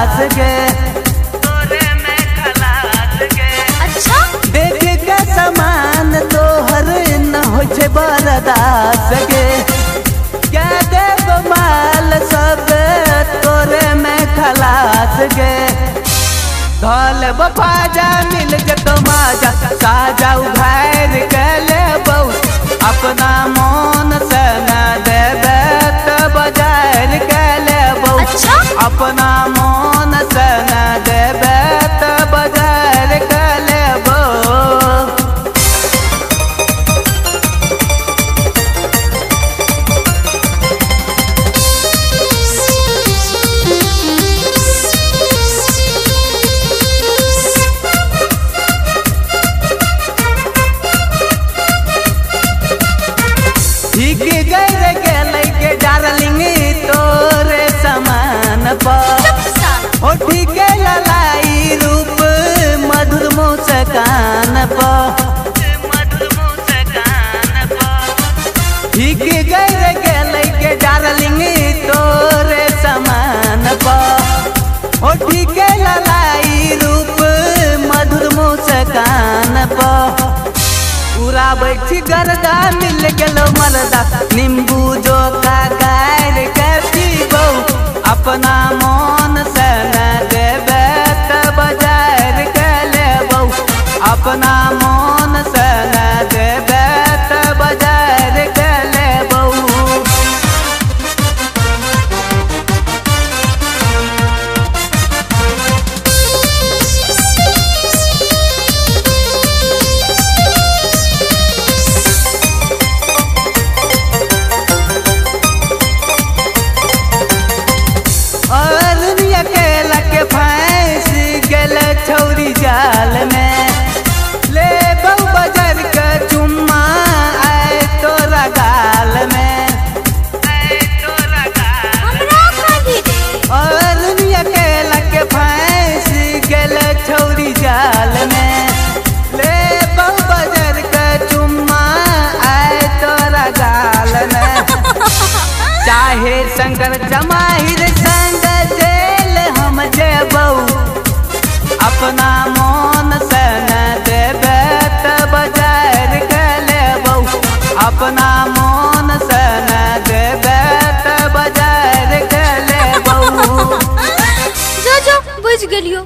खलास गे, तोरे में खलास गे। अच्छा देख के समान तोहर न हो बर्दास गे, क्या देव माल सब तोरे में खलास गे। धल बफाजा मिल जतो माजा, साजा उघार के लेबौ, अपना मन से न देबे त बाजार के लेबौ। अच्छा अपना मन से न देबे त बाजार के लेबौ। ठीक गैर गेलै के डार्लिंग तोरे समान पर, ओ ठीक ललाई रूप मधुर मुस्कान पर, मधुर मुस्कान पर। ठीक गैर गेलै के डार्लिंग तोरे समान पर, ओ ठीक ललाई रूप मधुर मुस्कान पर। उड़ाबै छी गर्दा मिल गेलो मरदा, नींबू जो का गार के पीबौ, अपना मन से न देबे त बाजार के लेबौ। अपना मन से न देबे त बाजार के लेबौ। छौरी जाल में ले बहु बजर के चुम्मा आए तोरा गाल में, आए तोरा गाल में। और दुनिया के लके फंस गेल छौरी जाल में, ले बहु बजर के चुम्मा आए तोरा गाल में। चाहे शंकर जमाहिर संग जेल हम जेबौ, अपना मन से न देबे त बाजार के लेबौ। अपना मन से न देबे त बाजार के लेबौ। जो बुझ गेलियो।